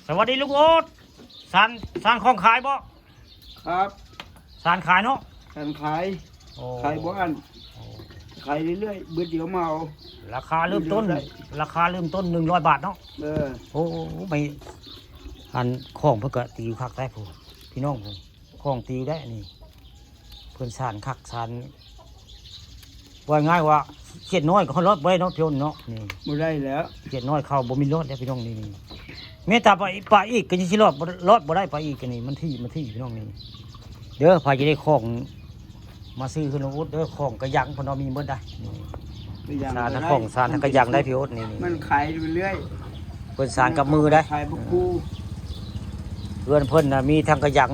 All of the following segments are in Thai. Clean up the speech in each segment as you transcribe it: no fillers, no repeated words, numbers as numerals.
สวัสดีลุงโอ๊ตสารของขายบ่ครับสารขายเนาะการขายบ้านขายเรื่อยๆเบื่อเดี๋ยวมาเอาราคาเริ่มต้น100 บาทเนาะโอ้ไม่อันของเพื่อกะตีอยู่คักได้ผมพี่น้องผมของตีได้นี่เพื่อนสารคักสารว่าง่ายว่าเขียดน้อยเขาลดไว้เนาะพี่น้องเนาะนี่ไม่ได้แล้วเขียดน้อยเขาบ่มีรถแล้วพี่น้องนี่เมตตาไปอีกก็ยังสิรอดบ่ได้ไปอีกกันนี่มันที่พี่น้องนี่เด้อพาจะได้ของมาซื้อขึ้นอาวุธเด้อของกระยังพนมีเบิดได้สารทั้งของสารทั้งกระยังได้พี่โอ๊ตนี่มันขายไปเรื่อยเพิ่นสารกับมือได้ขายบุกูเพิ่นน่ะมีทั้งกระยัง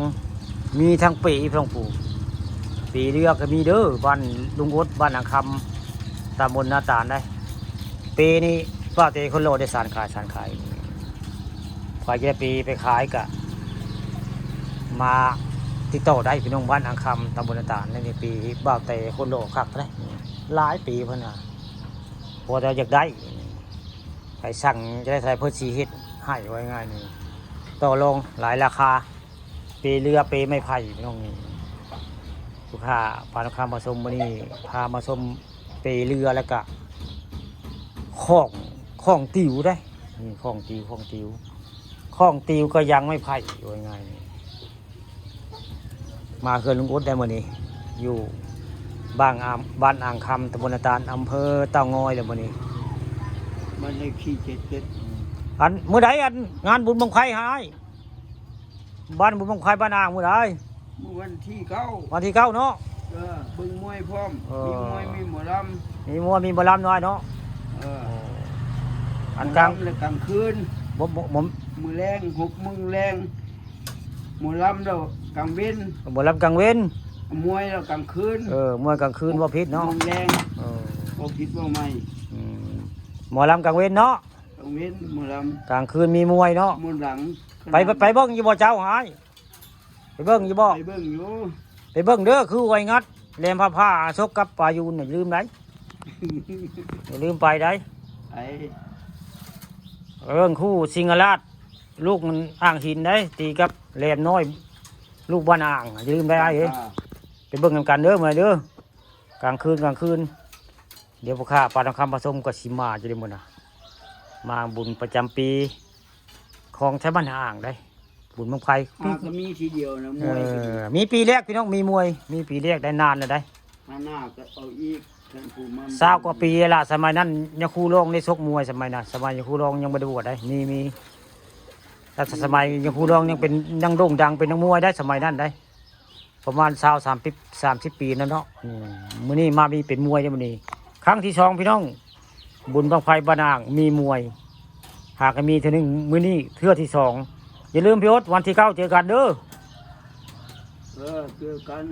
มีทั้งปีพี่น้องปู่ปีเรือก็มีเด้อบ้านลุงโอ๊ตบ้านอ่างคำตำบลนาตาลได้ปีนี้ป้าเตคนโลได้สารขายพอจะได้ปีไปขายกะมาติดต่อได้พี่น้องบ้านอ่างคำตำบลนาตาลในปีบ่าวเตคนโลคักได้หลายปีเพิ่นน่ะพอจะอยากได้ใครสั่งจะได้ใส่เพิ่นสีเฮ็ดให้ไว้ง่ายนี่ต่อรองหลายราคาปีเรือปีไม้ไผ่พี่น้องนี่ลูกค้าพาลูกค้ามาชมวันนี้พามาชมปีเรือแล้วก็ของติวได้นี่ของติวก็ยังไม่ไผ่ไว้ง่ายนี่มาเขื่อนลุงอุ๊ดได้มื้อนี้อยู่บ้านอ่างคำตำบลนาตาลอำเภอเต่างอยเลยมื้อนี้มันเลขที่77อันมื้อใดอันงานบุญบังไฟหายบ้านบุญบังไฟบ้านอ่างมื้อใดวันที่9เนาะบึงมวยพร้อมมีมวยมีหมอลำมีหมอลำน้อยเนาะอันกลางและกลางคืนมือแรง6 โมงแรงหมอลำแล้วกลางเว้นหมอลำกลางเว้นมวยแล้วกลางคืนมวยกลางคืนว่าพิษเนาะแรงว่าพิษว่าไม่หมอลำกลางเว้นเนาะกลางเว้นหมอลำกลางคืนมีมวยเนาะมวยหลังไปเบิ้งอยู่บ่เจ้าหายไปเบิ้งอยู่บ่ไปเบิ้งเด้อคือไว้งัดแลมผ้าชกกับปลายูนอย่าลืมได้อย่าลืมไปได้เรื่องคู่สิงหราชลูกมันอ่างหินได้ตีกับแหลมน้อยลูกบ้านอ่างอย่าลืมได้ไปเบิ้งกันเด้อมาเด้อกลางคืนเดี๋ยวพวกข้าปลาทองคำผสมกับชิมาจะได้หมดนะมาบุญประจำปีของใช้บ้านอ่างได้บุญบังไฟก็มีทีเดียวนะมวยมีปีแรกพี่น้องมีมวยมีปีแรกได้นานเลยได้หน้าก็เอาอีก20 กว่าปีละสมัยนั้นยังครูรองได้ชกมวยสมัยนั้นสมัยยังครูรองยังไม่ได้บวชได้มีแต่สมัยยังครูรองยังโด่งดังเป็นนักมวยได้สมัยนั้นได้ประมาณ30 ปีนั่นเนาะมื้อนี้มามีเป็นมวยมื้อนี้ครั้งที่2พี่น้องบุญบังไฟบ้านอ่างมีมวยหากมีเท่านึงมื้อนี้เทื่อที่2อย่าลืมพี่โอ๊ตวันที่9เจอกันเด้อเจอกัน